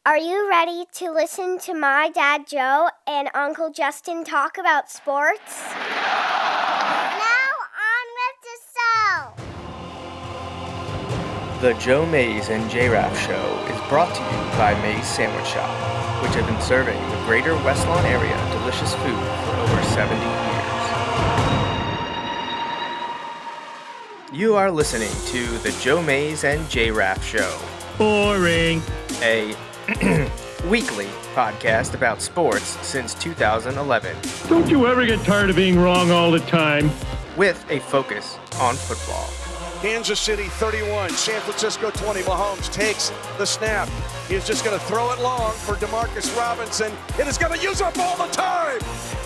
Are you ready to listen to my dad Joe and Uncle Justin talk about sports? Now on with the show! The Joe Mays and J-Raff Show is brought to you by Mays Sandwich Shop, which have been serving the greater West Lawn area delicious food for over 70 years. You are listening to the Joe Mays and J-Raff Show. Boring. A weekly podcast about sports since 2011. Don't you ever get tired of being wrong all the time? With a focus on football. Kansas City 31, San Francisco 20. Mahomes takes the snap. He's just going to throw it long for Demarcus Robinson. It is going to use up all the time.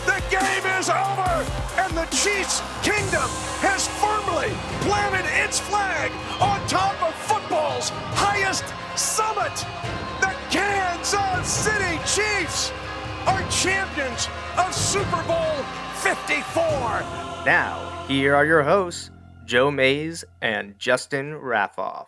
The game is over, and the Chiefs' kingdom has firmly planted its flag on top of football's highest summit. The Kansas City Chiefs are champions of Super Bowl 54. Now, here are your hosts, Joe Mays and Justin Raffoff.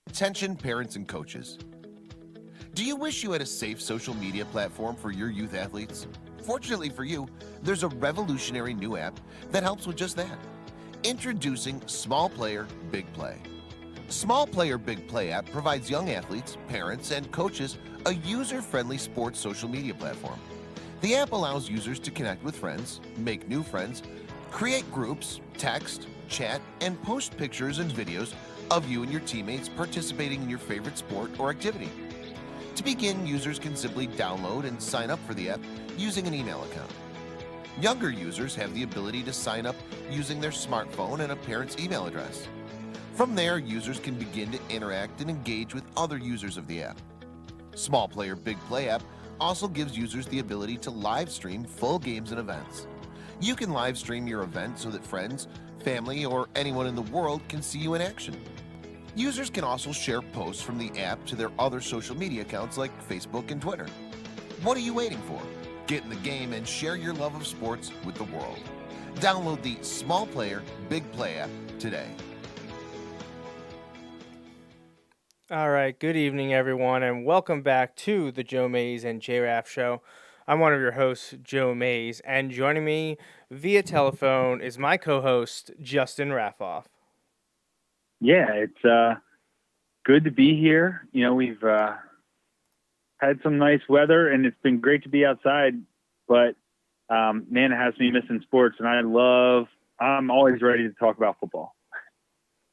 Attention parents and coaches. Do you wish you had a safe social media platform for your youth athletes? Fortunately for you, there's a revolutionary new app that helps with just that. Introducing Small Player, Big Play. Small Player Big Play app provides young athletes, parents, and coaches a user-friendly sports social media platform. The app allows users to connect with friends, make new friends, create groups, text, chat, and post pictures and videos of you and your teammates participating in your favorite sport or activity. To begin, users can simply download and sign up for the app using an email account. Younger users have the ability to sign up using their smartphone and a parent's email address. From there, users can begin to interact and engage with other users of the app. Small Player Big Play app also gives users the ability to live stream full games and events. You can live stream your event so that friends, family, or anyone in the world can see you in action. Users can also share posts from the app to their other social media accounts like Facebook and Twitter. What are you waiting for? Get in the game and share your love of sports with the world. Download the Small Player Big Play app today. All right, good evening, everyone, and welcome back to the Joe Mays and J-Raff Show. I'm one of your hosts, Joe Mays, and joining me via telephone is my co-host, Justin Raffoff. Yeah, it's good to be here. You know, we've had some nice weather, and it's been great to be outside, but, man, it has me missing sports, and I'm always ready to talk about football.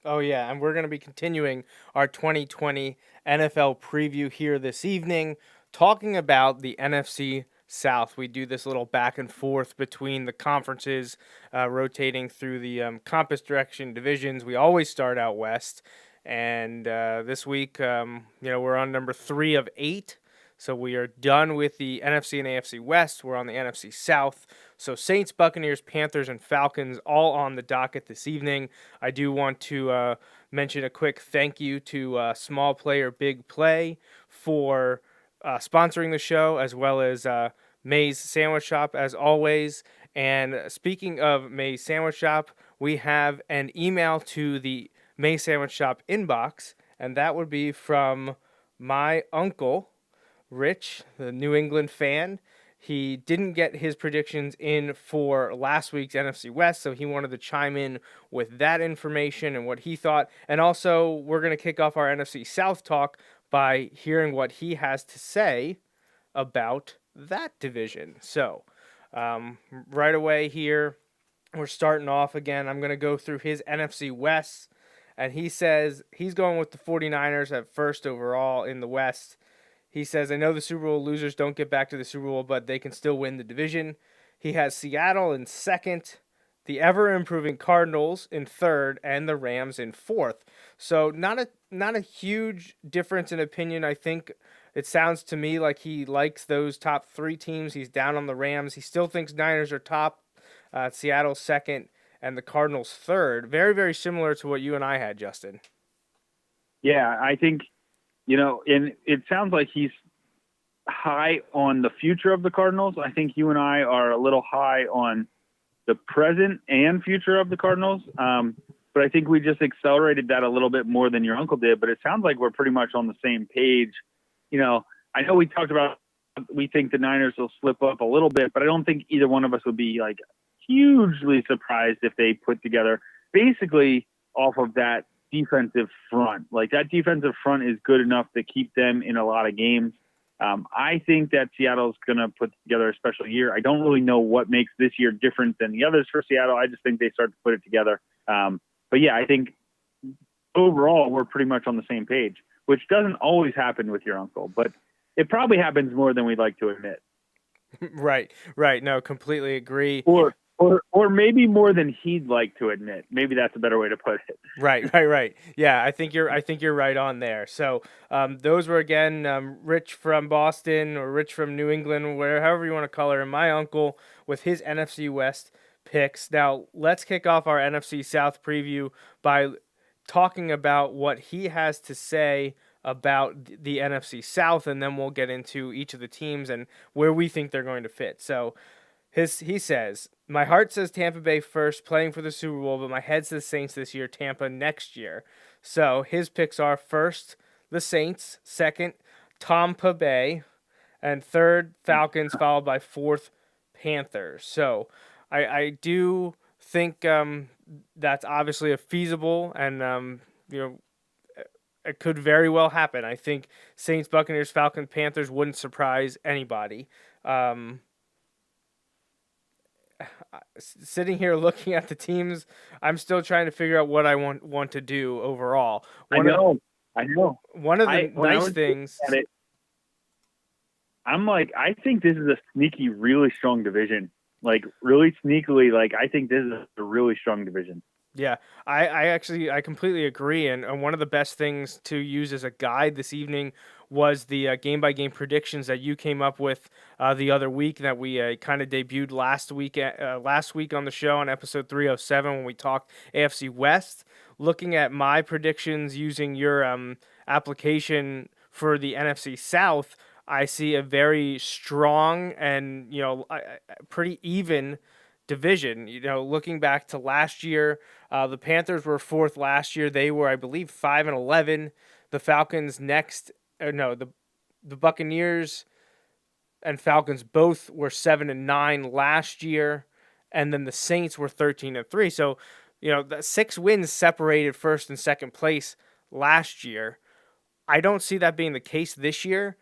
Oh, yeah, and we're going to be continuing our 2020 NFL preview here this evening, talking about the NFC South. We do this little back and forth between the conferences, rotating through the compass direction divisions. We always start out west, and this week, we're on number 3 of 8. So we are done with the NFC and AFC West. We're on the NFC South. So Saints, Buccaneers, Panthers, and Falcons all on the docket this evening. I do want to mention a quick thank you to Small Player Big Play for sponsoring the show, as well as Mays Sandwich Shop, as always. And speaking of Mays Sandwich Shop, we have an email to the Mays Sandwich Shop inbox, and that would be from my uncle, Rich, the New England fan. He didn't get his predictions in for last week's NFC West, so he wanted to chime in with that information and what he thought. And also, we're going to kick off our NFC South talk by hearing what he has to say about that division. So, right away here, we're starting off again. I'm going to go through his NFC West, and he says he's going with the 49ers at first overall in the West. He says, I know the Super Bowl losers don't get back to the Super Bowl, but they can still win the division. He has Seattle in second, the ever-improving Cardinals in third, and the Rams in fourth. So not a huge difference in opinion. I think it sounds to me like he likes those top 3 teams. He's down on the Rams. He still thinks Niners are top, Seattle second, and the Cardinals third. Very, very similar to what you and I had, Justin. Yeah, I think, and it sounds like he's high on the future of the Cardinals. I think you and I are a little high on the present and future of the Cardinals. But I think we just accelerated that a little bit more than your uncle did. But it sounds like we're pretty much on the same page. You know, I know we talked about, we think the Niners will slip up a little bit, but I don't think either one of us would be like hugely surprised if they put together basically off of that defensive front. Like that defensive front is good enough to keep them in a lot of games. I think that Seattle's going to put together a special year. I don't really know what makes this year different than the others for Seattle. I just think they start to put it together. But yeah, I think overall we're pretty much on the same page, which doesn't always happen with your uncle, but it probably happens more than we'd like to admit. Right. No, completely agree. Or maybe more than he'd like to admit. Maybe that's a better way to put it. Right. Yeah, I think you're right on there. So those were again Rich from Boston or Rich from New England, however you want to color him. My uncle with his NFC West picks. Now let's kick off our NFC South preview by talking about what he has to say about the NFC South, and then we'll get into each of the teams and where we think they're going to fit. So he says, my heart says Tampa Bay first, playing for the Super Bowl, but my head says Saints this year, Tampa next year. So his picks are first, the Saints, second, Tampa Bay, and third, Falcons, followed by fourth, Panthers. So I do think that's obviously a feasible and, it could very well happen. I think Saints, Buccaneers, Falcons, Panthers wouldn't surprise anybody. Sitting here looking at the teams, I'm still trying to figure out what I want to do overall. I know. One of the nice things. I'm like, I think this is a sneaky, really strong division. Like, really sneakily, like, I think this is a really strong division. Yeah, I completely agree. And one of the best things to use as a guide this evening was the game-by-game predictions that you came up with the other week that we kind of debuted last week on the show on episode 307 when we talked AFC West. Looking at my predictions using your application for the NFC South, I see a very strong and pretty even division. Looking back to last year, the Panthers were fourth last year. They were, I believe, 5-11. The Falcons the Buccaneers and Falcons both were 7-9 last year, and then the Saints were 13-3. So, the 6 wins separated first and second place last year. I don't see that being the case this year,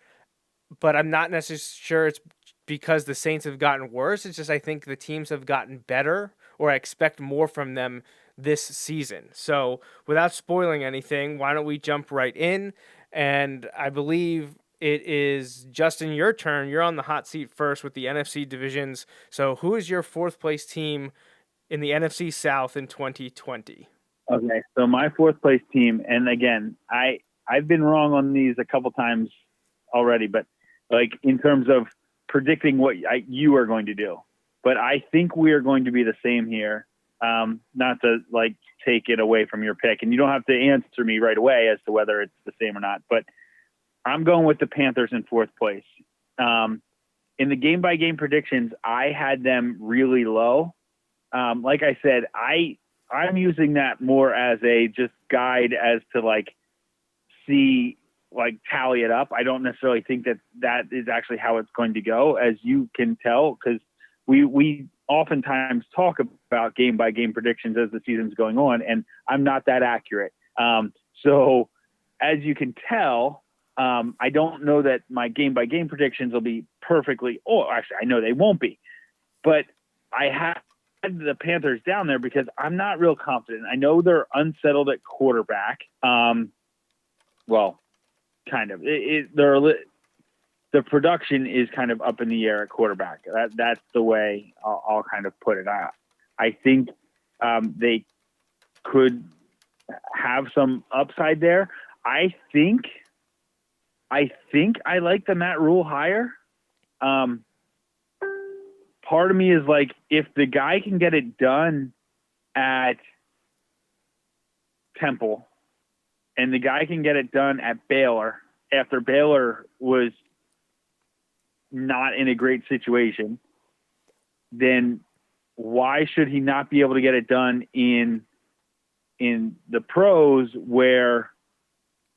but I'm not necessarily sure it's because the Saints have gotten worse. It's just I think the teams have gotten better, or I expect more from them this season. So without spoiling anything, why don't we jump right in? And I believe it is, Justin, your turn. You're on the hot seat first with the NFC divisions. So who is your fourth place team in the NFC South in 2020? Okay, so my fourth place team, and again, I've been wrong on these a couple times already, but like in terms of predicting what you are going to do. But I think we are going to be the same here. Not to like take it away from your pick, and you don't have to answer me right away as to whether it's the same or not, but I'm going with the Panthers in fourth place. In the game-by-game predictions, I had them really low. Like I said, I'm using that more as a just guide as to like see, like tally it up. I don't necessarily think that is actually how it's going to go, as you can tell, because we oftentimes talk about game-by-game predictions as the season's going on, and I'm not that accurate. So as you can tell, I don't know that my game-by-game predictions will be perfectly, actually, I know they won't be, but I had the Panthers down there because I'm not real confident. I know they're unsettled at quarterback. Well, kind of. The production is kind of up in the air at quarterback. That's the way I'll kind of put it. I think they could have some upside there. I think I like the Matt Rule hire. Part of me is like, if the guy can get it done at Temple and the guy can get it done at Baylor, after Baylor was not in a great situation, then why should he not be able to get it done in the pros where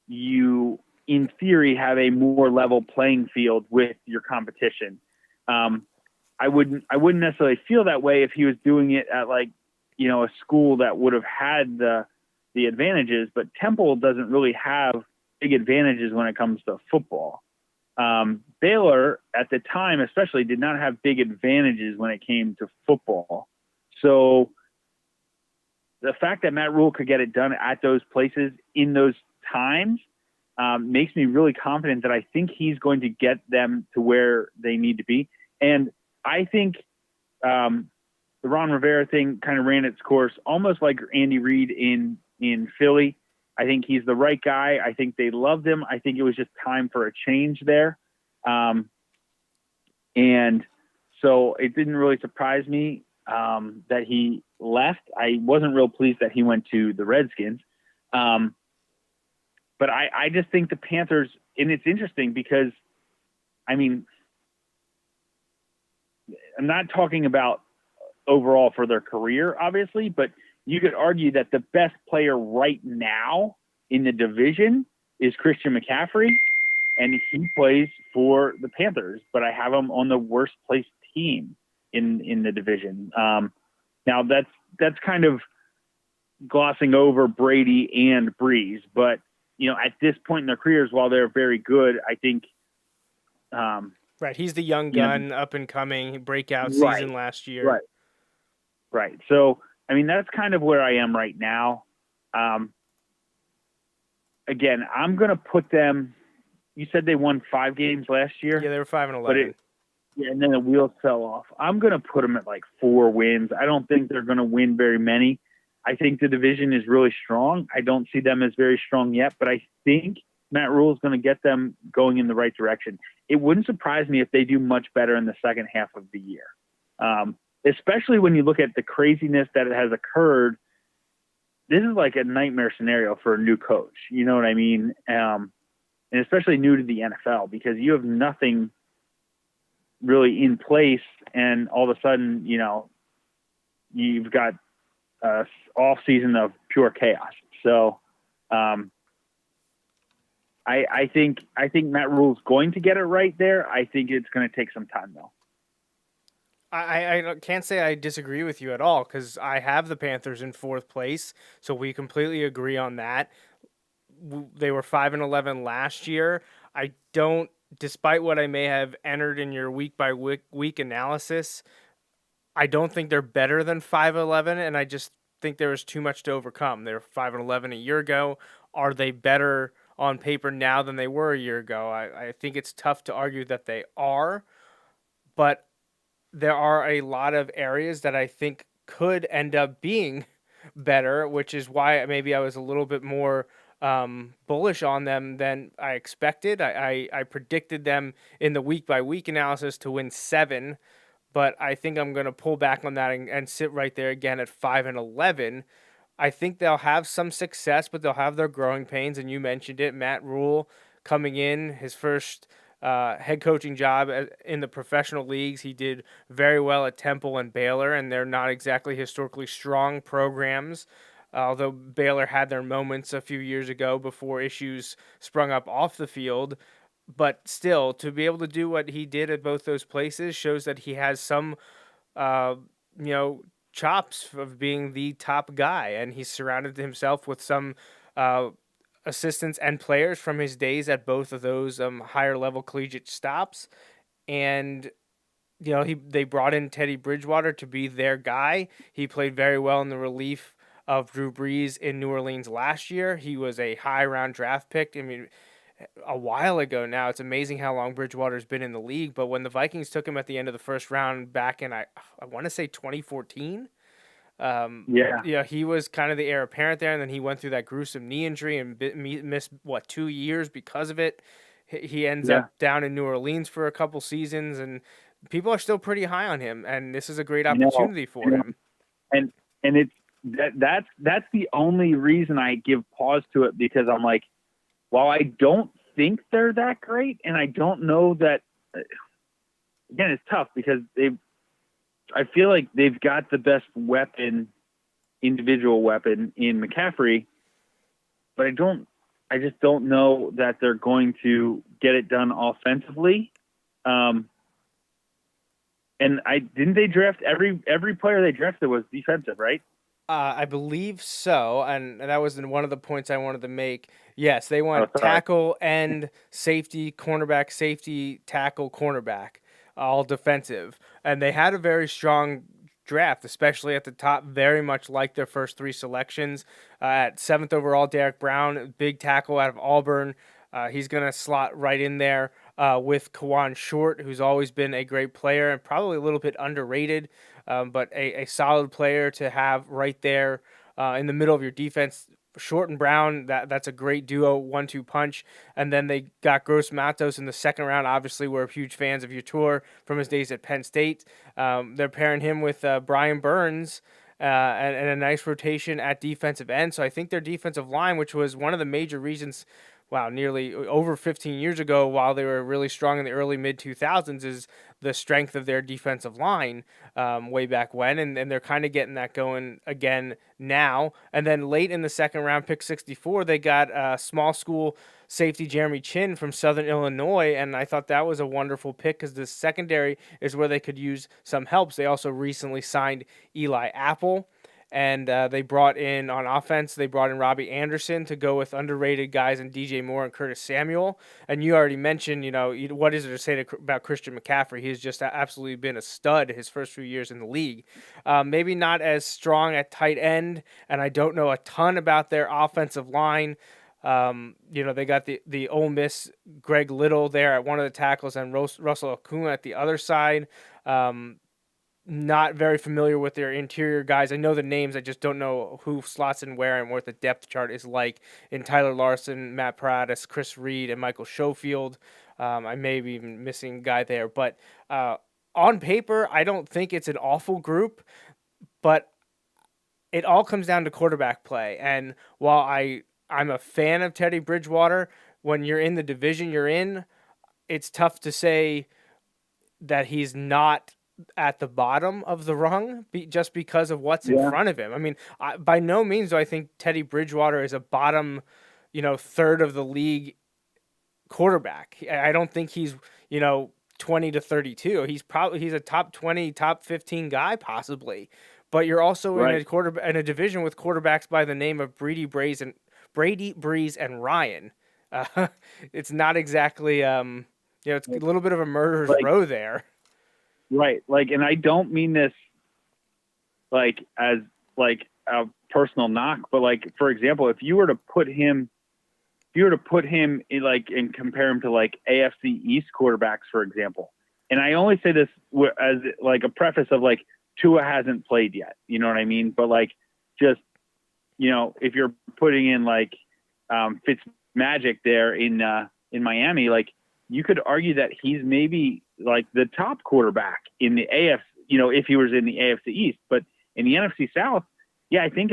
you, in theory, have a more level playing field with your competition? I wouldn't necessarily feel that way if he was doing it at a school that would have had the advantages, but Temple doesn't really have big advantages when it comes to football. Baylor at the time especially did not have big advantages when it came to football. So the fact that Matt Rule could get it done at those places in those times makes me really confident that I think he's going to get them to where they need to be. And I think the Ron Rivera thing kind of ran its course almost like Andy Reid in Philly. I think he's the right guy. I think they loved him. I think it was just time for a change there. And so it didn't really surprise me that he left. I wasn't real pleased that he went to the Redskins. But I just think the Panthers, and it's interesting because, I mean, I'm not talking about overall for their career, obviously, but you could argue that the best player right now in the division is Christian McCaffrey, and he plays for the Panthers, but I have him on the worst placed team in the division. Now that's kind of glossing over Brady and Breeze, but at this point in their careers, while they're very good, I think, right. He's the young gun, up and coming breakout season last year. Right. So, I mean, that's kind of where I am right now. Again, I'm going to put them. You said they won 5 games last year. Yeah, they were 5-11. And then the wheels fell off. I'm going to put them at 4 wins. I don't think they're going to win very many. I think the division is really strong. I don't see them as very strong yet, but I think Matt Rule is going to get them going in the right direction. It wouldn't surprise me if they do much better in the second half of the year, especially when you look at the craziness that has occurred. This is like a nightmare scenario for a new coach. You know what I mean? And especially new to the NFL, because you have nothing really in place, and all of a sudden, you've got an off season of pure chaos. So, I think Matt Rule's going to get it right there. I think it's going to take some time, though. I can't say I disagree with you at all, because I have the Panthers in 4th place, so we completely agree on that. They were 5-11 last year. I don't, despite what I may have entered in your week by week analysis, I don't think they're better than 5-11, and I just think there was too much to overcome. They were 5-11 a year ago. Are they better on paper now than they were a year ago? I think it's tough to argue that they are, but there are a lot of areas that I think could end up being better, which is why maybe I was a little bit more bullish on them than I expected. I predicted them in the week-by-week analysis to win 7, but I think I'm going to pull back on that and sit right there again at 5-11. I think they'll have some success, but they'll have their growing pains, and you mentioned it. Matt Rule coming in, his first head coaching job in the professional leagues. He did very well at Temple and Baylor, and they're not exactly historically strong programs, although Baylor had their moments a few years ago before issues sprung up off the field. But still, to be able to do what he did at both those places shows that he has some, chops of being the top guy, and he's surrounded himself with some assistants and players from his days at both of those higher level collegiate stops. And they brought in Teddy Bridgewater to be their guy. He played very well in the relief of Drew Brees in New Orleans last year. He was a high round draft pick. I mean, a while ago now. It's amazing how long Bridgewater's been in the league, but when the Vikings took him at the end of the first round back in, I want to say 2014, he was kind of the heir apparent there, and then he went through that gruesome knee injury and missed 2 years because of it. He ends up down in New Orleans for a couple seasons, and people are still pretty high on him, and this is a great opportunity for him. And it's that's the only reason I give pause to it, because I'm like, while I don't think they're that great, and I don't know that again, it's tough because I feel like they've got the best individual weapon in McCaffrey, but I just don't know that they're going to get it done offensively. And didn't they draft every player they drafted was defensive, right? I believe so, and that was one of the points I wanted to make. Yes, they went tackle, end, safety, cornerback, safety, tackle, cornerback, all defensive. And they had a very strong draft, especially at the top, very much like their first three selections. At 7th overall, Derrick Brown, big tackle out of Auburn. He's going to slot right in there with Kawan Short, who's always been a great player and probably a little bit underrated, but a solid player to have right there in the middle of your defense. Short and Brown, that's a great duo, 1-2 punch. And then they got Gross Matos in the second round. Obviously, we're huge fans of Yator from his days at Penn State. They're pairing him with Brian Burns, and a nice rotation at defensive end. So I think their defensive line, which was one of the major reasons, nearly over 15 years ago, while they were really strong in the early mid-2000s, is the strength of their defensive line way back when, and they're kind of getting that going again now. And then late in the second round, pick 64, they got small school safety Jeremy Chin from Southern Illinois, and I thought that was a wonderful pick because the secondary is where they could use some helps. They also recently signed Eli Apple. And they brought in, on offense, they brought in Robbie Anderson to go with underrated guys and DJ Moore and Curtis Samuel. And you already mentioned, what is there to say about Christian McCaffrey? He's just absolutely been a stud his first few years in the league. Maybe not as strong at tight end, and I don't know a ton about their offensive line. They got the Ole Miss Greg Little there at one of the tackles and Russell Acuna at the other side. Not very familiar with their interior guys. I know the names. I just don't know who slots in where and what the depth chart is like in Tyler Larson, Matt Paradis, Chris Reed, and Michael Schofield. I may be even missing a guy there. But on paper, I don't think it's an awful group. But it all comes down to quarterback play. And while I'm a fan of Teddy Bridgewater, when you're in the division you're in, it's tough to say that he's not at the bottom of the rung just because of what's in front of him. I mean, by no means do I think Teddy Bridgewater is a bottom, third of the league quarterback. I don't think he's, 20 to 32. He's a top 20, top 15 guy possibly. But you're also in a division with quarterbacks by the name of Brady Breeze and Ryan. It's not exactly it's a little bit of a murderer's row there. Right. And I don't mean this as a personal knock, but for example, if you were to put him in and compare him to AFC East quarterbacks, for example, and I only say this as a preface of Tua hasn't played yet, you know what I mean? But just, if you're putting in Fitzmagic there in Miami, you could argue that he's maybe the top quarterback in the AFC, if he was in the AFC East. But in the NFC South, I think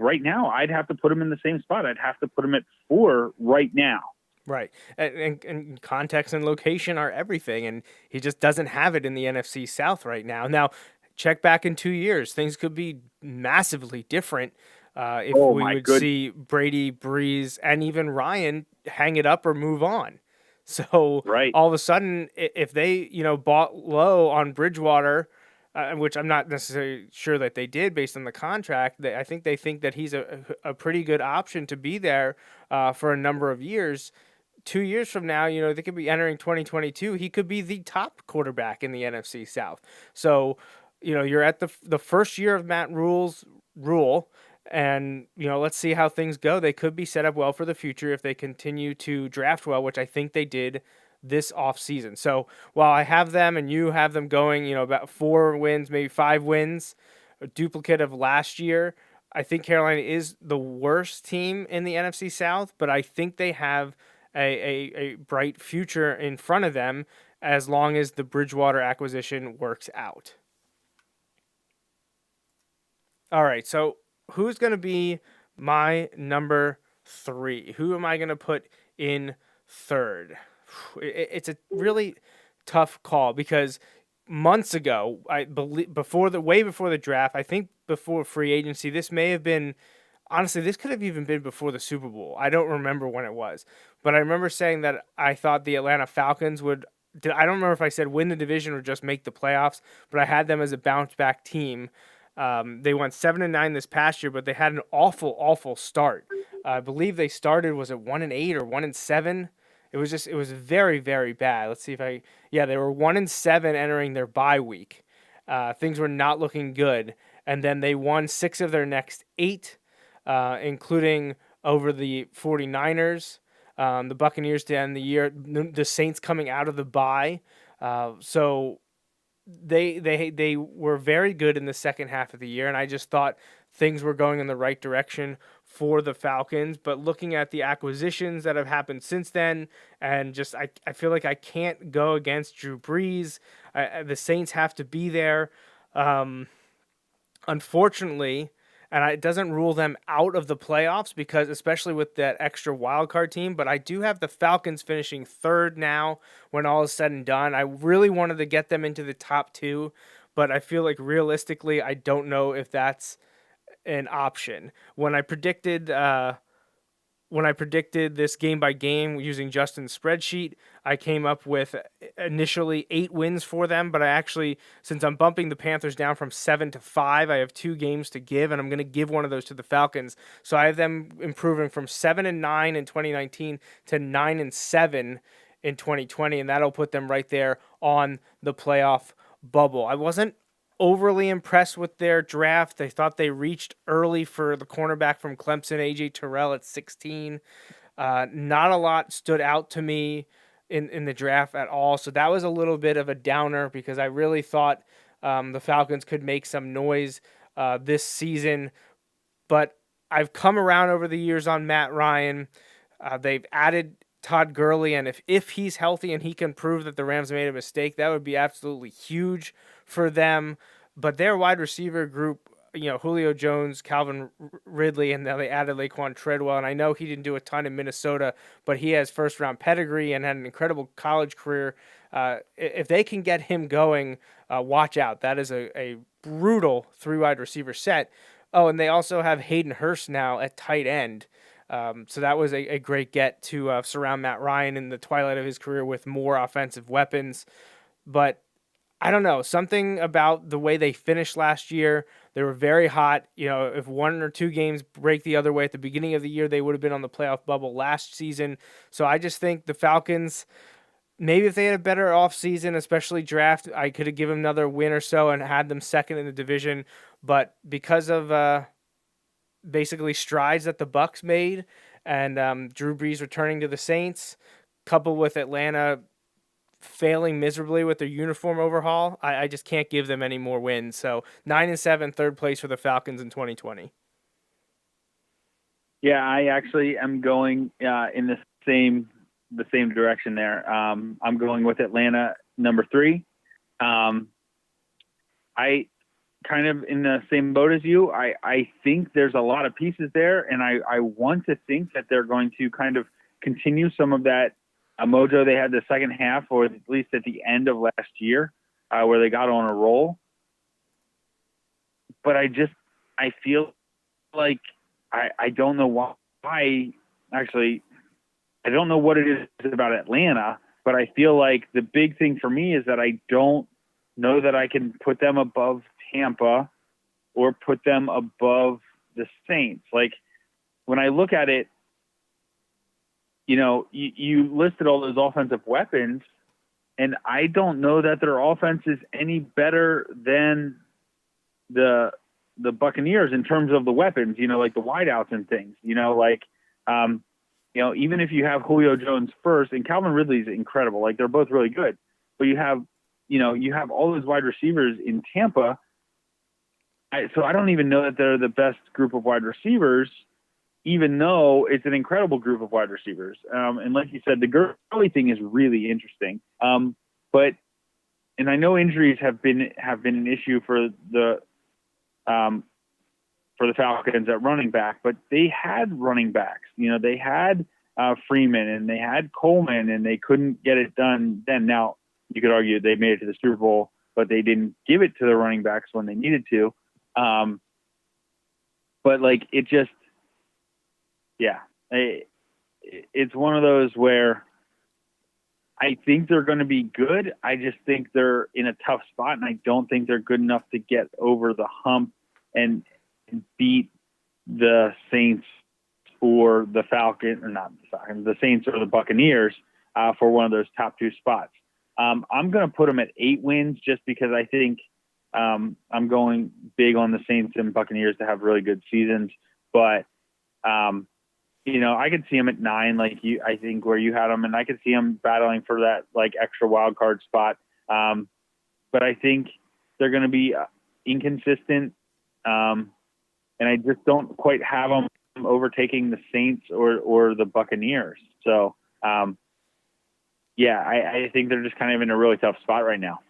right now, I'd have to put him in the same spot. I'd have to put him at 4 right now. Right. And context and location are everything, and he just doesn't have it in the NFC South right now. Now, check back in 2 years. Things could be massively different if we would see Brady, Breeze, and even Ryan hang it up or move on. So all of a sudden, if they, bought low on Bridgewater, which I'm not necessarily sure that they did based on the contract, I think they think that he's a pretty good option to be there for a number of years. 2 years from now, they could be entering 2022. He could be the top quarterback in the NFC South. So, you're at the first year of Matt Rule's rule. And, let's see how things go. They could be set up well for the future if they continue to draft well, which I think they did this offseason. So while I have them and you have them going, about 4 wins, maybe 5 wins, a duplicate of last year, I think Carolina is the worst team in the NFC South, but I think they have a bright future in front of them as long as the Bridgewater acquisition works out. All right, so who's going to be my number 3? Who am I going to put in third? It's a really tough call because months ago, I believe way before the draft, I think before free agency, this may have been, honestly, this could have even been before the Super Bowl. I don't remember when it was, but I remember saying that I thought the Atlanta Falcons would, I don't remember if I said win the division or just make the playoffs, but I had them as a bounce back team. They went 7-9 this past year, but they had an awful start. I believe they started, was it 1-8 or 1-7? It was very, very bad. Let's see if they were 1-7 entering their bye week. Things were not looking good. And then they won 6 of their next 8, including over the 49ers, the Buccaneers to end the year, the Saints coming out of the bye. So they were very good in the second half of the year, and I just thought things were going in the right direction for the Falcons. But looking at the acquisitions that have happened since then, and just I feel like I can't go against Drew Brees. The Saints have to be there. Unfortunately, and it doesn't rule them out of the playoffs because, especially with that extra wild card team, but I do have the Falcons finishing third now when all is said and done. I really wanted to get them into the top 2, but I feel like realistically, I don't know if that's an option. When I predicted this game by game using Justin's spreadsheet, I came up with initially 8 wins for them, but I actually, since I'm bumping the Panthers down from 7 to 5, I have 2 games to give, and I'm going to give one of those to the Falcons. So I have them improving from 7-9 in 2019 to 9-7 in 2020, and that'll put them right there on the playoff bubble. I wasn't overly impressed with their draft. I thought they reached early for the cornerback from Clemson, AJ Terrell, at 16. Not a lot stood out to me in the draft at all. So that was a little bit of a downer because I really thought the Falcons could make some noise this season. But I've come around over the years on Matt Ryan. They've added Todd Gurley, and if he's healthy and he can prove that the Rams made a mistake, that would be absolutely huge for them. But their wide receiver group, Julio Jones, Calvin Ridley, and now they added Laquan Treadwell. And I know he didn't do a ton in Minnesota, but he has first-round pedigree and had an incredible college career. If they can get him going, watch out. That is a brutal 3-wide receiver set. Oh, and they also have Hayden Hurst now at tight end. So that was a great get to surround Matt Ryan in the twilight of his career with more offensive weapons. But I don't know, something about the way they finished last year. They were very hot. If 1 or 2 games break the other way at the beginning of the year, they would have been on the playoff bubble last season. So I just think the Falcons, maybe if they had a better offseason, especially draft, I could have given them another win or so and had them second in the division. But because of basically strides that the Bucs made and Drew Brees returning to the Saints, coupled with Atlanta failing miserably with their uniform overhaul, I just can't give them any more wins. So 9-7, third place for the Falcons in 2020. Yeah, I actually am going in the same direction there. I'm going with Atlanta number 3. I kind of in the same boat as you. I think there's a lot of pieces there, and I want to think that they're going to kind of continue some of that mojo they had the second half, or at least at the end of last year, where they got on a roll. But I feel like I don't know why. Actually, I don't know what it is about Atlanta, but I feel like the big thing for me is that I don't know that I can put them above Tampa or put them above the Saints. Like, when I look at it, you listed all those offensive weapons, and I don't know that their offense is any better than the Buccaneers in terms of the weapons, like the wideouts and things, even if you have Julio Jones first, and Calvin Ridley's incredible, like they're both really good, but you have all those wide receivers in Tampa. So I don't even know that they're the best group of wide receivers, even though it's an incredible group of wide receivers. And like you said, the Gurley thing is really interesting. And I know injuries have been an issue for the Falcons at running back, but they had running backs. They had Freeman and they had Coleman, and they couldn't get it done then. Now, you could argue they made it to the Super Bowl, but they didn't give it to the running backs when they needed to. But like, it just, it's one of those where I think they're going to be good. I just think they're in a tough spot, and I don't think they're good enough to get over the hump and beat the Saints or the Falcons, or not the Falcons, the Saints or the Buccaneers for one of those top 2 spots. I'm going to put them at 8 wins just because I think I'm going big on the Saints and Buccaneers to have really good seasons. But, I could see them at 9, I think where you had them, and I could see them battling for that extra wild card spot. But I think they're going to be inconsistent. And I just don't quite have them overtaking the Saints or the Buccaneers. So, I think they're just kind of in a really tough spot right now.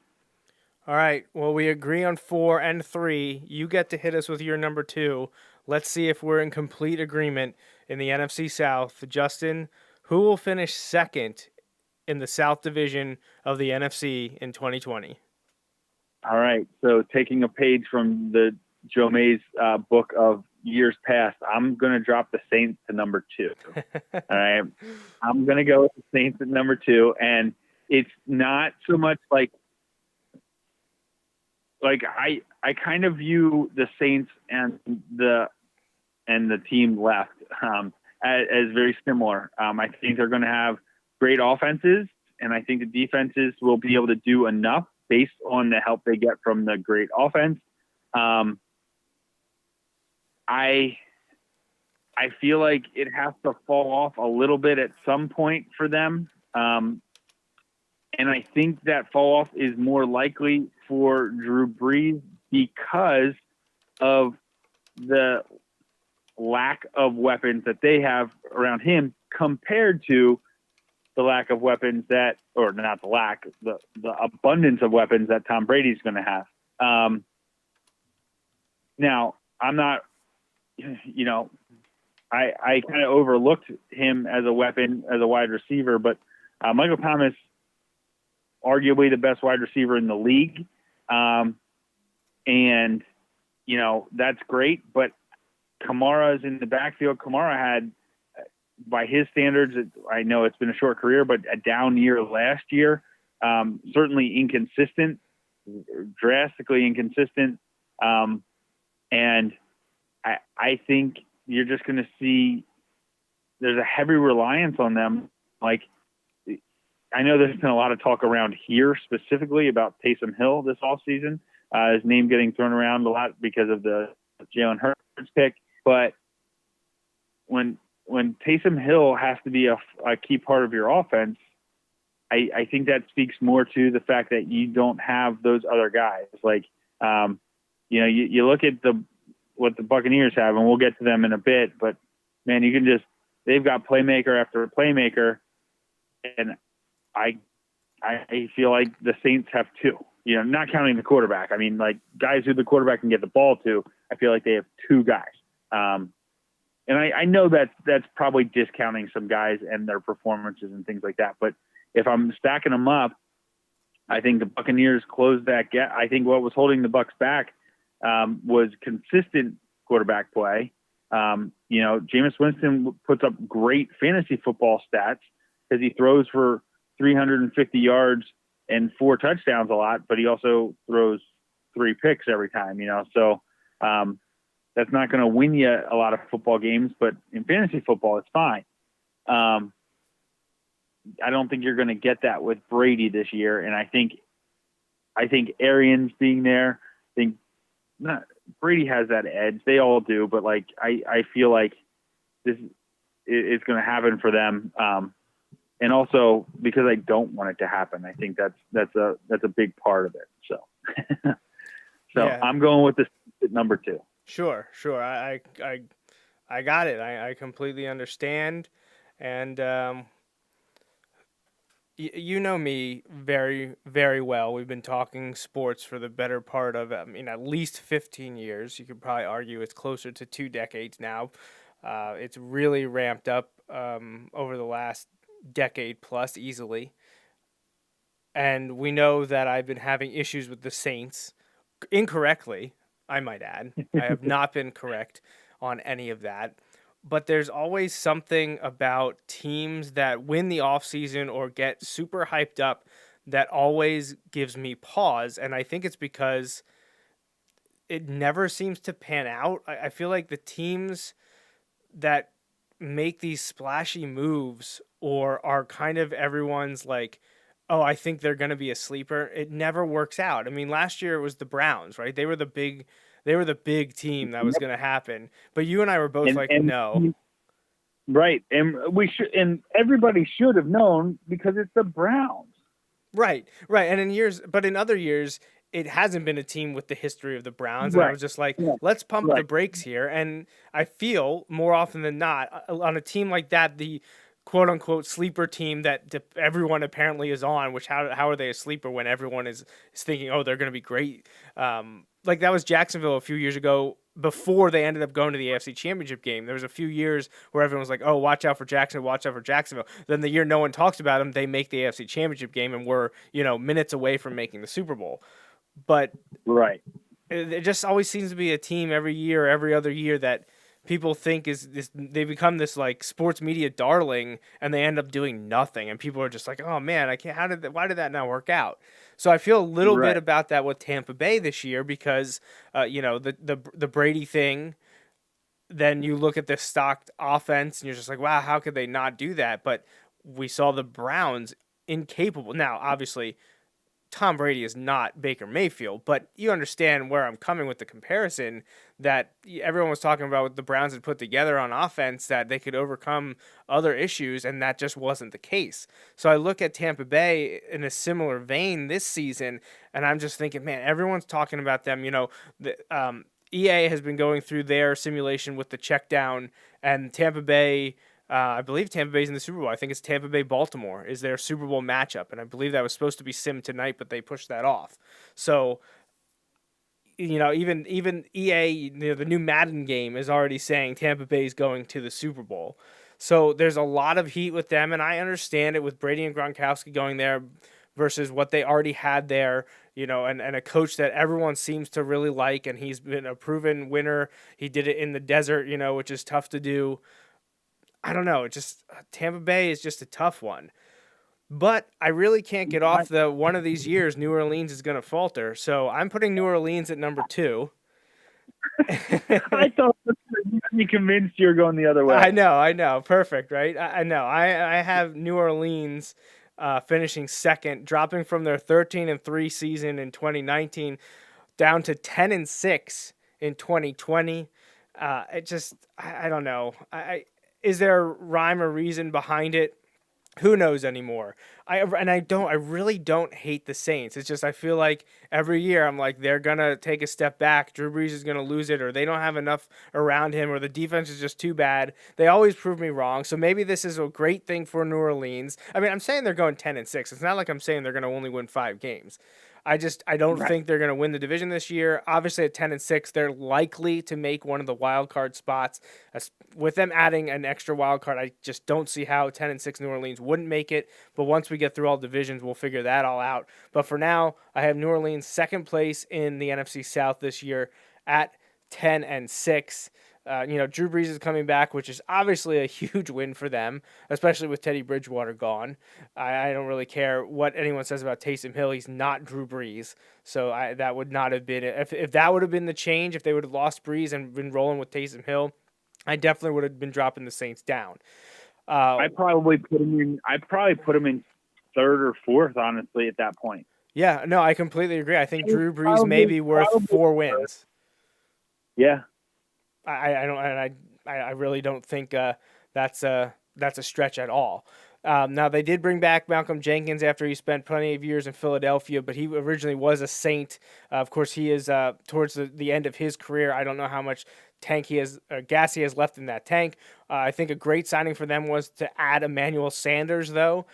All right. Well, we agree on 4 and 3. You get to hit us with your number 2. Let's see if we're in complete agreement in the NFC South. Justin, who will finish second in the South Division of the NFC in 2020? All right. So taking a page from the Joe Mays book of years past, I'm going to drop the Saints to number 2. All right. I'm going to go with the Saints at number 2. And it's not so much like I kind of view the Saints and the team left as very similar. I think they're going to have great offenses, and I think the defenses will be able to do enough based on the help they get from the great offense. I feel like it has to fall off a little bit at some point for them. And I think that fall off is more likely for Drew Brees because of the lack of weapons that they have around him compared to the lack of weapons the abundance of weapons that Tom Brady's going to have. Now, I'm not, I kind of overlooked him as a weapon, as a wide receiver, but Michael Thomas, arguably the best wide receiver in the league. And, that's great, but Kamara is in the backfield. Kamara had, by his standards, I know it's been a short career, but a down year last year. Certainly inconsistent, drastically inconsistent. And I think you're just going to see there's a heavy reliance on them. I know there's been a lot of talk around here specifically about Taysom Hill this offseason. His name getting thrown around a lot because of the Jalen Hurts pick. But when Taysom Hill has to be a key part of your offense, I think that speaks more to the fact that you don't have those other guys. You look at what the Buccaneers have, and we'll get to them in a bit, but man, they've got playmaker after playmaker, and I feel like the Saints have 2, not counting the quarterback. I mean, guys who the quarterback can get the ball to, I feel like they have 2 guys. And I know that's probably discounting some guys and their performances and things like that. But if I'm stacking them up, I think the Buccaneers closed that gap. I think what was holding the Bucs back was consistent quarterback play. Jameis Winston puts up great fantasy football stats because he throws for 350 yards and 4 touchdowns a lot, but he also throws 3 picks every time, So that's not going to win you a lot of football games, but in fantasy football, it's fine. I don't think you're going to get that with Brady this year. And I think Arians being there, Brady has that edge. They all do, but I feel like this is going to happen for them. And also because I don't want it to happen. I think that's a big part of it. So, Yeah. I'm going with this at number 2. Sure. I got it. I completely understand. And you know me very, very well. We've been talking sports for the better part of, at least 15 years. You could probably argue it's closer to 2 decades now. It's really ramped up over the last decade plus easily. And we know that I've been having issues with the Saints, incorrectly, I might add. I have not been correct on any of that. But there's always something about teams that win the offseason or get super hyped up that always gives me pause. And I think it's because it never seems to pan out. I feel like the teams that make these splashy moves or are kind of everyone's like, oh, I think they're going to be a sleeper, it never works out. I mean, last year it was the Browns, right? They were the big team that was going to happen. But you and I were both no. Right. And everybody should have known because it's the Browns. Right. And in other years, it hasn't been a team with the history of the Browns. And I was just like, let's pump the brakes here. And I feel more often than not on a team like that, the quote unquote sleeper team that everyone apparently is on, which how are they a sleeper when everyone is thinking, oh, they're going to be great. Like that was Jacksonville a few years ago before they ended up going to the AFC Championship game. There was a few years where everyone was like, oh, watch out for Jacksonville. Then the year no one talks about them, they make the AFC Championship game and we're, minutes away from making the Super Bowl. But it just always seems to be a team every year, every other year that people think is this, they become this like sports media darling and they end up doing nothing. And people are just like, oh man, why did that not work out? So I feel a little bit about that with Tampa Bay this year because, the Brady thing, then you look at the stocked offense and you're just like, wow, how could they not do that? But we saw the Browns incapable. Now, obviously, Tom Brady is not Baker Mayfield, but you understand where I'm coming with the comparison that everyone was talking about what the Browns had put together on offense, that they could overcome other issues, and that just wasn't the case. So I look at Tampa Bay in a similar vein this season, and I'm just thinking, man, everyone's talking about them. EA has been going through their simulation with the check down, and Tampa Bay, I believe Tampa Bay's in the Super Bowl. I think it's Tampa Bay-Baltimore is their Super Bowl matchup, and I believe that was supposed to be simmed tonight, but they pushed that off. So, even EA, the new Madden game is already saying Tampa Bay's going to the Super Bowl. So there's a lot of heat with them, and I understand it with Brady and Gronkowski going there versus what they already had there, and a coach that everyone seems to really like, and he's been a proven winner. He did it in the desert, which is tough to do. I don't know. Tampa Bay is just a tough one. But I really can't get off the one of these years New Orleans is going to falter. So I'm putting New Orleans at number 2. I thought you convinced you were going the other way. I know. Perfect, right? I know. I have New Orleans finishing second, dropping from their 13-3 season in 2019 down to 10-6 in 2020. I don't know. Is there a rhyme or reason behind it? Who knows anymore? I really don't hate the Saints. It's just I feel like every year I'm like they're gonna take a step back. Drew Brees is gonna lose it, or they don't have enough around him, or the defense is just too bad. They always prove me wrong. So maybe this is a great thing for New Orleans. I mean, I'm saying they're going 10-6. It's not like I'm saying they're gonna only win 5 games. I don't think they're going to win the division this year. Obviously, at 10-6, they're likely to make one of the wild card spots. With them adding an extra wild card, I just don't see how 10-6 New Orleans wouldn't make it. But once we get through all divisions, we'll figure that all out. But for now, I have New Orleans second place in the NFC South this year at 10-6. Drew Brees is coming back, which is obviously a huge win for them, especially with Teddy Bridgewater gone. I don't really care what anyone says about Taysom Hill. He's not Drew Brees. So that would not have been it. If that would have been the change, if they would have lost Brees and been rolling with Taysom Hill, I definitely would have been dropping the Saints down. I'd probably put him in third or fourth, honestly, at that point. Yeah, no, I completely agree. I think Drew Brees may be worth 4 wins. Yeah. I really don't think that's a stretch at all. Now they did bring back Malcolm Jenkins after he spent plenty of years in Philadelphia, but he originally was a Saint. Of course, he is towards the end of his career. I don't know how much gas he has left in that tank. I think a great signing for them was to add Emmanuel Sanders, though.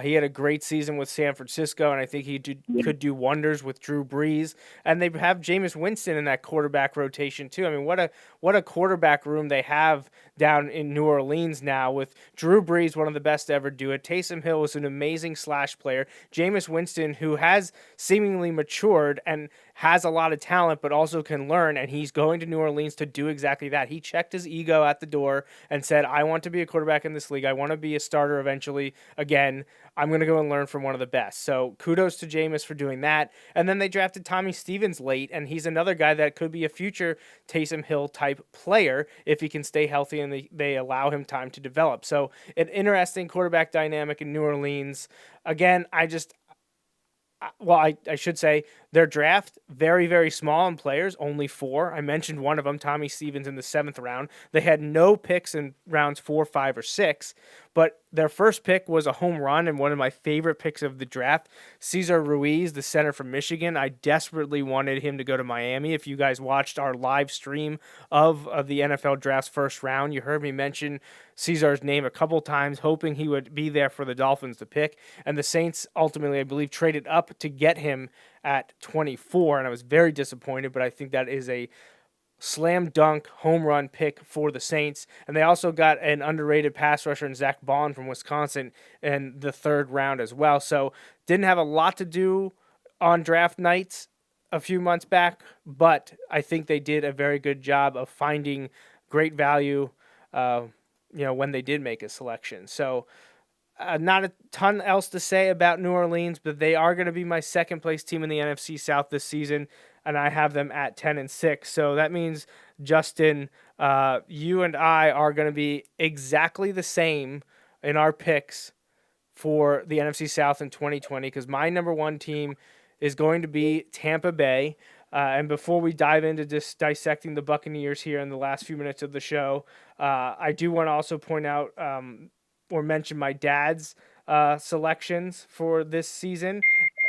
He had a great season with San Francisco, and I think he could do wonders with Drew Brees. And they have Jameis Winston in that quarterback rotation, too. I mean, what a quarterback room they have down in New Orleans now with Drew Brees, one of the best to ever do it. Taysom Hill was an amazing slash player. Jameis Winston, who has seemingly matured and has a lot of talent, but also can learn, and he's going to New Orleans to do exactly that. He checked his ego at the door and said, I want to be a quarterback in this league. I want to be a starter eventually again. I'm going to go and learn from one of the best. So kudos to Jameis for doing that. And then they drafted Tommy Stevens late, and he's another guy that could be a future Taysom Hill type player if he can stay healthy and they allow him time to develop. So an interesting quarterback dynamic in New Orleans. Again, I should say their draft, very, very small in players, only 4. I mentioned one of them, Tommy Stevens, in the 7th round. They had no picks in rounds 4, 5, or 6, but their first pick was a home run and one of my favorite picks of the draft, Cesar Ruiz, the center from Michigan. I desperately wanted him to go to Miami. If you guys watched our live stream of the NFL draft's first round, you heard me mention Cesar's name a couple times, hoping he would be there for the Dolphins to pick. And the Saints ultimately, I believe, traded up to get him at 24, and I was very disappointed, but I think that is a slam dunk home run pick for the Saints. And they also got an underrated pass rusher in Zach Bond from Wisconsin in the 3rd round as well. So didn't have a lot to do on draft nights a few months back, but I think they did a very good job of finding great value, when they did make a selection. So not a ton else to say about New Orleans, but they are going to be my second place team in the NFC South this season, and I have them at 10-6. So that means, Justin, you and I are going to be exactly the same in our picks for the NFC South in 2020, because my number 1 team is going to be Tampa Bay. And before we dive into just dissecting the Buccaneers here in the last few minutes of the show, I do want to also point out or mention my dad's selections for this season,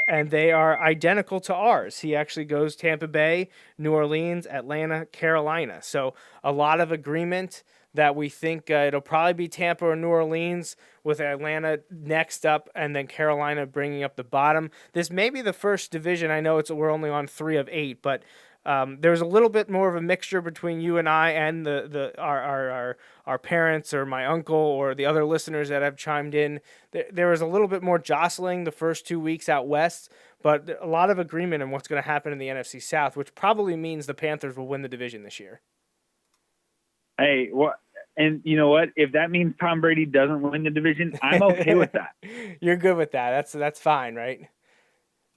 and they are identical to ours. He actually goes Tampa Bay, New Orleans, Atlanta, Carolina. So a lot of agreement that we think it'll probably be Tampa or New Orleans, with Atlanta next up and then Carolina bringing up the bottom. This may be the first division. I know we're only on 3 of 8, but there's a little bit more of a mixture between you and I and our parents or my uncle or the other listeners that have chimed in. There was a little bit more jostling the first 2 weeks out west, but a lot of agreement on what's going to happen in the NFC South, which probably means the Panthers will win the division this year. Hey, what? And you know what? If that means Tom Brady doesn't win the division, I'm okay with that. You're good with that. That's fine, right?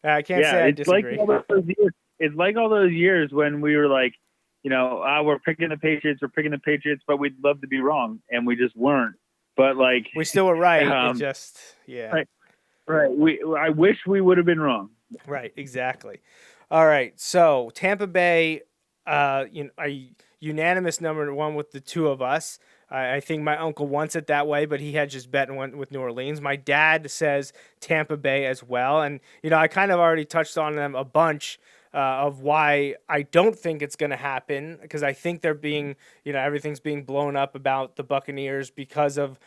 I can't say I disagree. It's like all those years when we were like, we're picking the Patriots, but we'd love to be wrong, and we just weren't. But like, we still were right. Right. I wish we would have been wrong. Right. Exactly. All right. So Tampa Bay, a unanimous number 1 with the 2 of us. I think my uncle wants it that way, but he had just bet and went with New Orleans. My dad says Tampa Bay as well. And, I kind of already touched on them a bunch of why I don't think it's going to happen, because I think they're being, everything's being blown up about the Buccaneers because of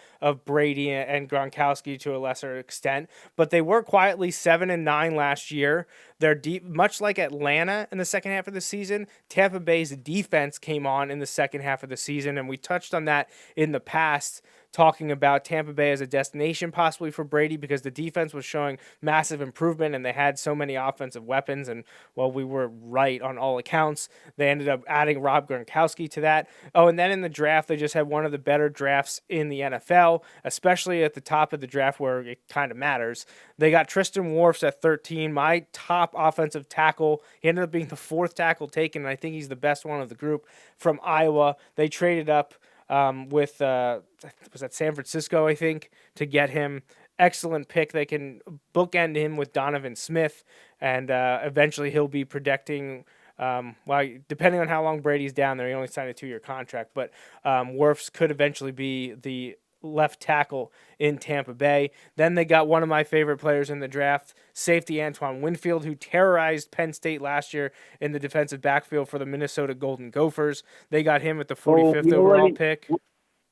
Brady and Gronkowski to a lesser extent. But they were quietly 7-9 last year. They're much like Atlanta in the second half of the season. Tampa Bay's defense came on in the second half of the season, and we touched on that in the past, talking about Tampa Bay as a destination possibly for Brady, because the defense was showing massive improvement and they had so many offensive weapons. And well, we were right on all accounts. They ended up adding Rob Gronkowski to that. Oh, and then in the draft, they just had one of the better drafts in the NFL, especially at the top of the draft where it kind of matters. They got Tristan Wirfs at 13, my top offensive tackle. He ended up being the 4th tackle taken, and I think he's the best one of the group, from Iowa. They traded up with was that San Francisco, I think, to get him. Excellent pick. They can bookend him with Donovan Smith, and eventually he'll be protecting. Depending on how long Brady's down there, he only signed a 2-year contract, but Wirfs could eventually be the left tackle in Tampa Bay. Then they got one of my favorite players in the draft, safety Antoine Winfield, who terrorized Penn State last year in the defensive backfield for the Minnesota Golden Gophers. They got him at the 45th overall pick.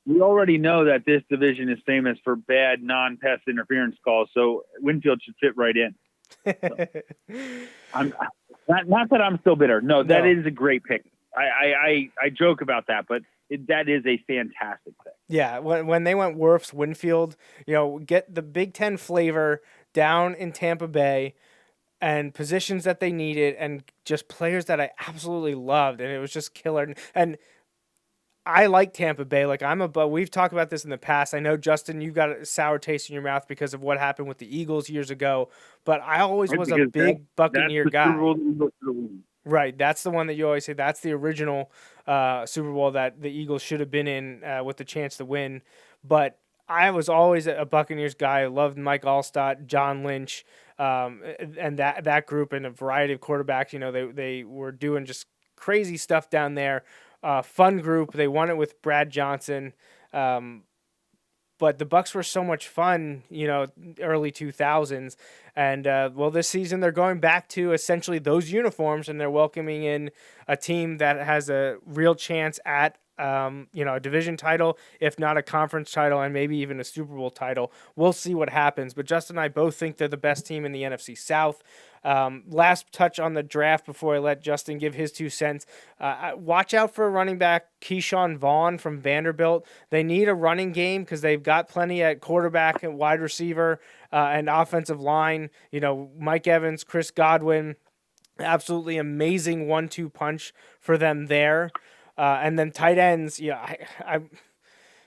we already know that this division is famous for bad non-pass interference calls, so Winfield should fit right in. So, I'm not that I'm still bitter. No, that is a great pick. I joke about that, but that is a fantastic pick. Yeah, when they went Wirfs, Winfield, get the Big Ten flavor down in Tampa Bay and positions that they needed and just players that I absolutely loved, and it was just killer. And I like Tampa Bay. Like we've talked about this in the past. I know, Justin, you've got a sour taste in your mouth because of what happened with the Eagles years ago, but I always was a big Buccaneer guy. Right, that's the one that you always say. That's the original Super Bowl that the Eagles should have been in with the chance to win. But I was always a Buccaneers guy. I loved Mike Allstott, John Lynch, and that group, and a variety of quarterbacks. They were doing just crazy stuff down there. Fun group. They won it with Brad Johnson. But the Bucs were so much fun, early 2000s. And, this season they're going back to essentially those uniforms, and they're welcoming in a team that has a real chance at, a division title, if not a conference title, and maybe even a Super Bowl title. We'll see what happens. But Justin and I both think they're the best team in the NFC South. Last touch on the draft before I let Justin give his 2 cents. Watch out for running back Keyshawn Vaughn from Vanderbilt. They need a running game because they've got plenty at quarterback and wide receiver and offensive line. Mike Evans, Chris Godwin, absolutely amazing 1-2 punch for them there. And then tight ends,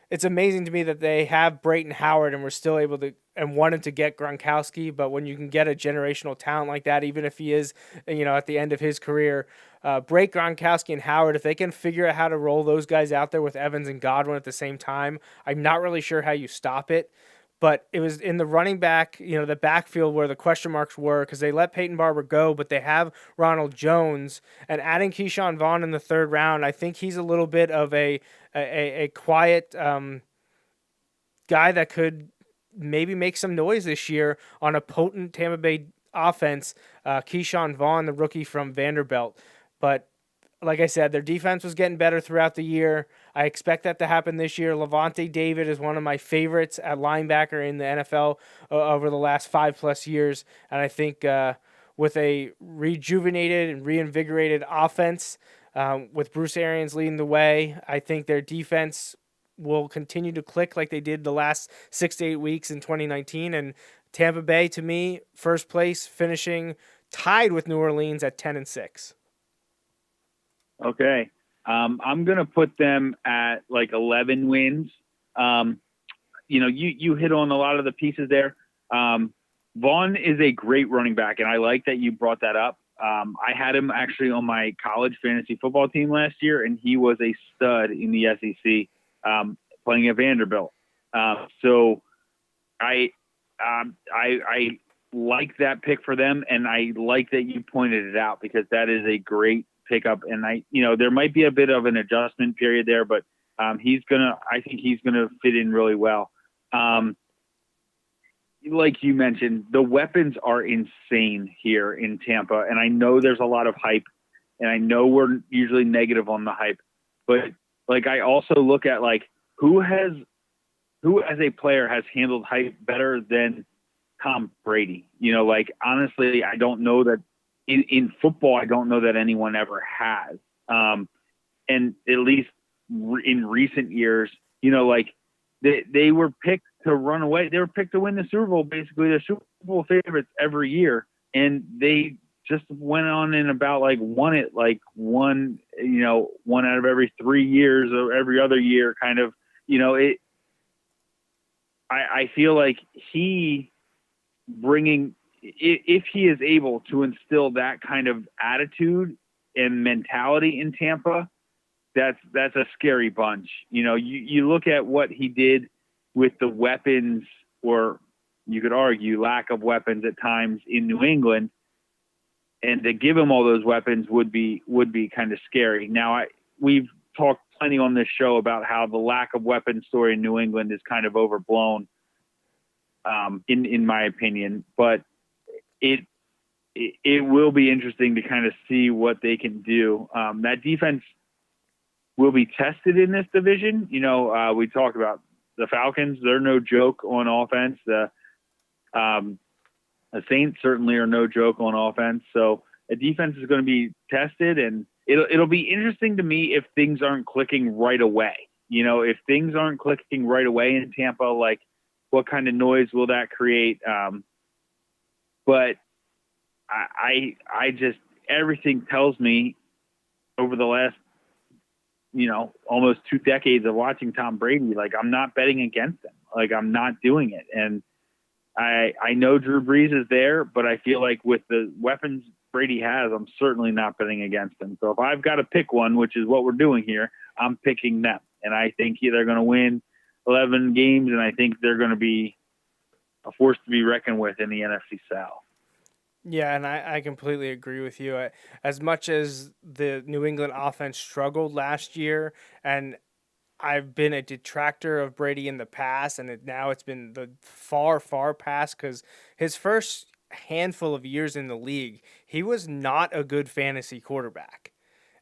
it's amazing to me that they have Brayton Howard and we're still able to and wanted to get Gronkowski. But when you can get a generational talent like that, even if he is, at the end of his career, break Gronkowski and Howard, if they can figure out how to roll those guys out there with Evans and Godwin at the same time, I'm not really sure how you stop it. But it was in the running back, the backfield where the question marks were, because they let Peyton Barber go, but they have Ronald Jones, and adding Keyshawn Vaughn in the 3rd round, I think he's a little bit of a quiet guy that could maybe make some noise this year on a potent Tampa Bay offense. Keyshawn Vaughn, the rookie from Vanderbilt. But like I said, their defense was getting better throughout the year. I expect that to happen this year. Levante David is one of my favorites at linebacker in the NFL over the last 5+ years. And I think with a rejuvenated and reinvigorated offense, with Bruce Arians leading the way, I think their defense will continue to click like they did the last 6 to 8 weeks in 2019. And Tampa Bay, to me, first place, finishing tied with New Orleans at 10-6. Okay. I'm going to put them at like 11 wins. You hit on a lot of the pieces there. Vaughn is a great running back, and I like that you brought that up. I had him actually on my college fantasy football team last year, and he was a stud in the SEC, playing at Vanderbilt. So I like that pick for them, and I like that you pointed it out because that is a great pickup. And there might be a bit of an adjustment period there, but I think he's gonna fit in really well. Like you mentioned, the weapons are insane here in Tampa, and I know there's a lot of hype, and I know we're usually negative on the hype, but like I also look at like who as a player has handled hype better than Tom Brady. Honestly, I don't know that in football, I don't know that anyone ever has. And at least in recent years, they were picked to run away. They were picked to win the Super Bowl, basically the Super Bowl favorites every year. And they just went on and about won it one out of every 3 years or every other year kind of, I feel like he bringing, if he is able to instill that kind of attitude and mentality in Tampa, that's a scary bunch. You look at what he did with the weapons, or you could argue lack of weapons at times in New England, and to give him all those weapons would be kind of scary. Now, we've talked plenty on this show about how the lack of weapons story in New England is kind of overblown, in my opinion, but it will be interesting to kind of see what they can do. That defense will be tested in this division. We talked about the Falcons. They're no joke on offense. The Saints certainly are no joke on offense. So the defense is going to be tested, and it'll be interesting to me if things aren't clicking right away. If things aren't clicking right away in Tampa, like what kind of noise will that create? But I just, everything tells me over the last, almost 2 decades of watching Tom Brady, like I'm not betting against him. Like I'm not doing it. And I know Drew Brees is there, but I feel like with the weapons Brady has, I'm certainly not betting against him. So if I've got to pick one, which is what we're doing here, I'm picking them. And I think they're going to win 11 games, and I think they're going to be a force to be reckoned with in the NFC South. Yeah, and I completely agree with you. As much as the New England offense struggled last year, and I've been a detractor of Brady in the past, and now it's been the far, far past, because his first handful of years in the league, he was not a good fantasy quarterback.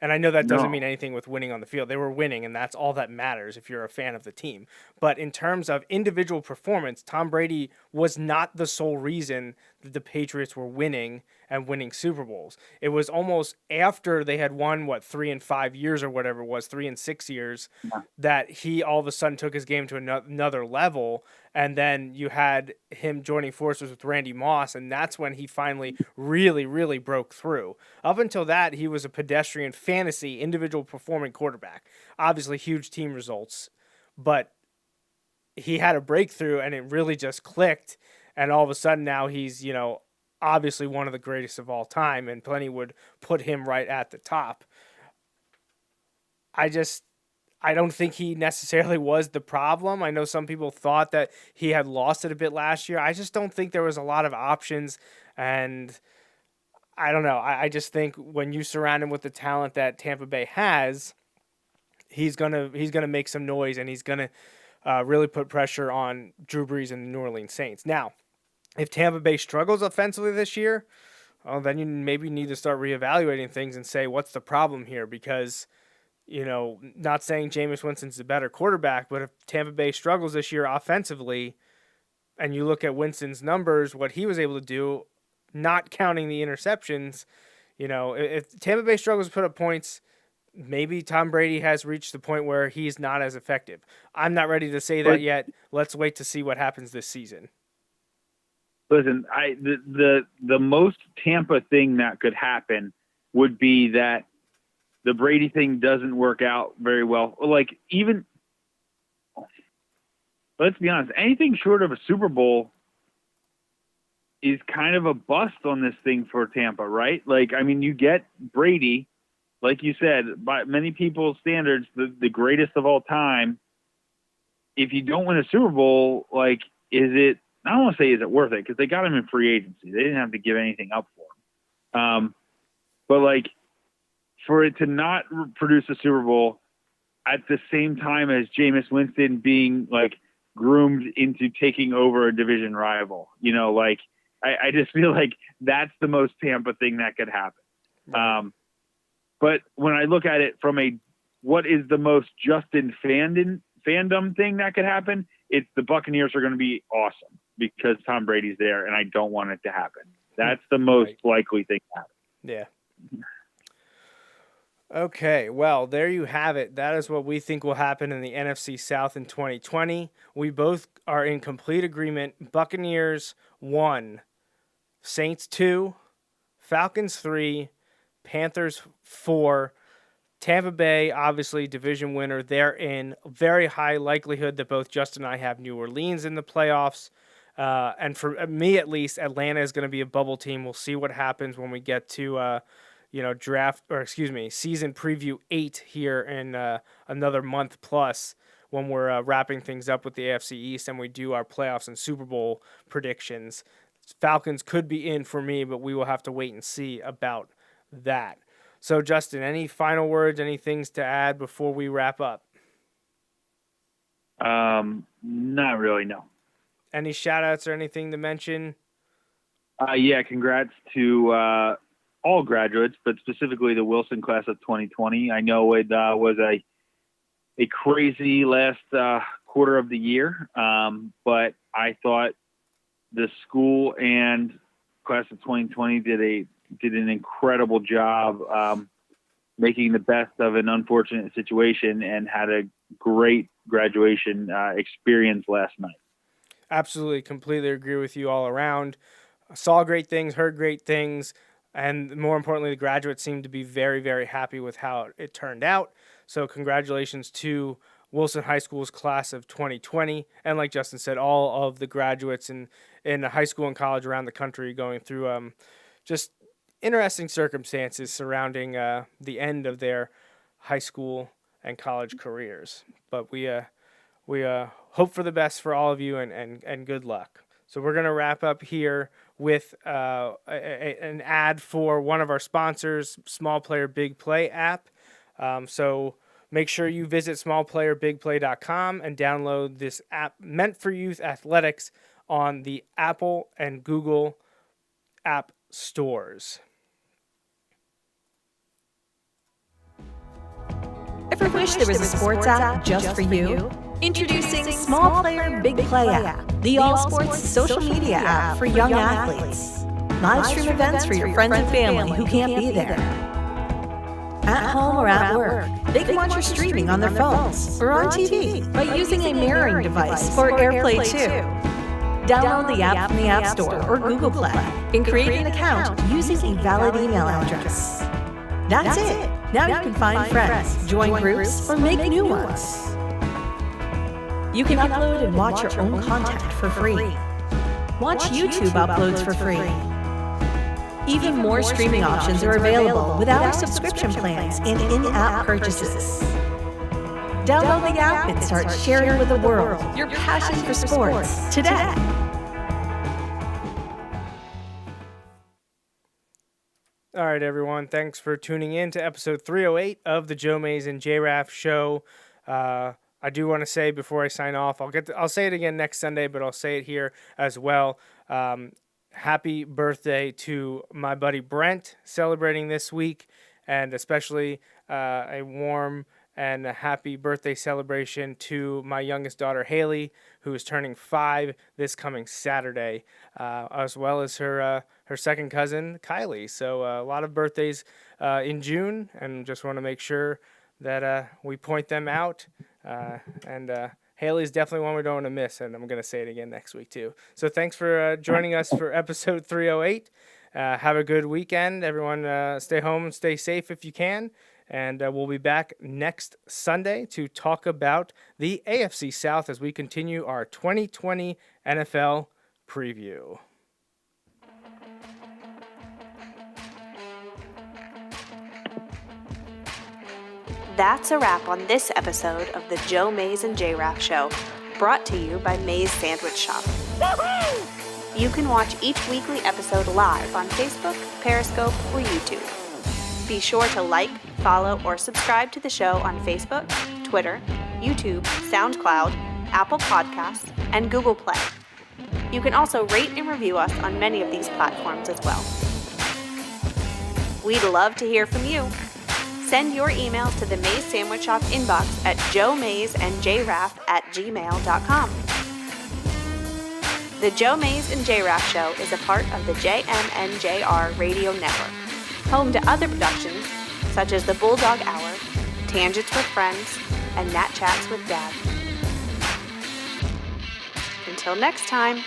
And I know that doesn't mean anything with winning on the field. They were winning, and that's all that matters if you're a fan of the team. But in terms of individual performance, Tom Brady was not the sole reason that the Patriots were winning and winning Super Bowls. It was almost after they had won, 3 and 5 years or whatever it was, 3 and 6 years, that he all of a sudden took his game to another level. And then you had him joining forces with Randy Moss, and that's when he finally really, really broke through. Up until that, he was a pedestrian fantasy, individual performing quarterback. Obviously, huge team results, but he had a breakthrough, and it really just clicked. And all of a sudden now he's, obviously one of the greatest of all time, and plenty would put him right at the top. I don't think he necessarily was the problem. I know some people thought that he had lost it a bit last year. I just don't think there was a lot of options, and I don't know. I just think when you surround him with the talent that Tampa Bay has, he's gonna make some noise, and he's gonna really put pressure on Drew Brees and the New Orleans Saints. Now, if Tampa Bay struggles offensively this year, well, then you maybe need to start reevaluating things and say, what's the problem here? Because, not saying Jameis Winston's a better quarterback, but if Tampa Bay struggles this year offensively, and you look at Winston's numbers, what he was able to do, not counting the interceptions, if Tampa Bay struggles to put up points, maybe Tom Brady has reached the point where he's not as effective. I'm not ready to say that yet. Let's wait to see what happens this season. Listen, the most Tampa thing that could happen would be that the Brady thing doesn't work out very well. Like, even, let's be honest, anything short of a Super Bowl is kind of a bust on this thing for Tampa, right? Like, I mean, you get Brady, like you said, by many people's standards, the greatest of all time. If you don't win a Super Bowl, like, I don't want to say is it worth it, because they got him in free agency. They didn't have to give anything up for him. But, like, for it to not produce a Super Bowl at the same time as Jameis Winston being, like, groomed into taking over a division rival, I just feel like that's the most Tampa thing that could happen. But when I look at it from what is the most Justin fandom thing that could happen, it's the Buccaneers are going to be awesome because Tom Brady's there, and I don't want it to happen. That's the most likely thing to happen. Yeah. Okay, well, there you have it. That is what we think will happen in the NFC South in 2020. We both are in complete agreement. Buccaneers 1, Saints 2, Falcons 3, Panthers 4, Tampa Bay, obviously, division winner. They're in very high likelihood that both Justin and I have New Orleans in the playoffs. And for me, at least, Atlanta is going to be a bubble team. We'll see what happens when we get to, season preview 8 here in another month plus, when we're wrapping things up with the AFC East and we do our playoffs and Super Bowl predictions. Falcons could be in for me, but we will have to wait and see about that. So, Justin, any final words, any things to add before we wrap up? Not really, no. Any shout-outs or anything to mention? Yeah, congrats to all graduates, but specifically the Wilson class of 2020. I know it was a a crazy last quarter of the year, but I thought the school and class of 2020 did an incredible job making the best of an unfortunate situation and had a great graduation experience last night. Absolutely, completely agree with you all around. Saw great things, heard great things, and more importantly, the graduates seemed to be very, very happy with how it turned out. So congratulations to Wilson High School's class of 2020. And like Justin said, all of the graduates in high school and college around the country going through just interesting circumstances surrounding the end of their high school and college careers. But we hope for the best for all of you and good luck. So we're going to wrap up here with an ad for one of our sponsors, Small Player Big Play app. So make sure you visit smallplayerbigplay.com and download this app meant for youth athletics on the Apple and Google app stores. Ever wish there was a sports app just for you? Introducing Small Player Big Play app, the all-sports social media app for young athletes. Live stream events for your friends and family who can't be there. At home or at work, they can watch your streaming on their phones or on TV by using a mirroring device or AirPlay 2. Download the app from the App Store or Google Play and create an account using a valid email address. That's it. Now you can find friends, join groups, or make new ones. You can upload and watch your own content for free. Watch YouTube uploads for free. Even more streaming options are available without our subscription plans and in-app purchases. Download the app and start sharing with the world your passion for sports today. All right, everyone. Thanks for tuning in to episode 308 of the Joe Mays and J-Raff show. I do want to say before I sign off, I'll say it again next Sunday, but I'll say it here as well. Happy birthday to my buddy Brent, celebrating this week, and especially a warm and a happy birthday celebration to my youngest daughter Haley, who is turning 5 this coming Saturday, as well as her second cousin Kylie. So a lot of birthdays in June, and just want to make sure that we point them out. And Haley's definitely one we don't want to miss, and I'm going to say it again next week too. So thanks for joining us for episode 308. Have a good weekend. Everyone stay home and stay safe if you can. And we'll be back next Sunday to talk about the AFC South as we continue our 2020 NFL preview. That's a wrap on this episode of the Joe Mays and J-Raff Show, brought to you by Mays Sandwich Shop. Woo-hoo! You can watch each weekly episode live on Facebook, Periscope, or YouTube. Be sure to like, follow, or subscribe to the show on Facebook, Twitter, YouTube, SoundCloud, Apple Podcasts, and Google Play. You can also rate and review us on many of these platforms as well. We'd love to hear from you. Send your emails to the Mays Sandwich Shop inbox at joemaysandjraff@gmail.com. The Joe Mays and J-Raff Show is a part of the JMNJR Radio Network, home to other productions such as the Bulldog Hour, Tangents with Friends, and Nat Chats with Dad. Until next time.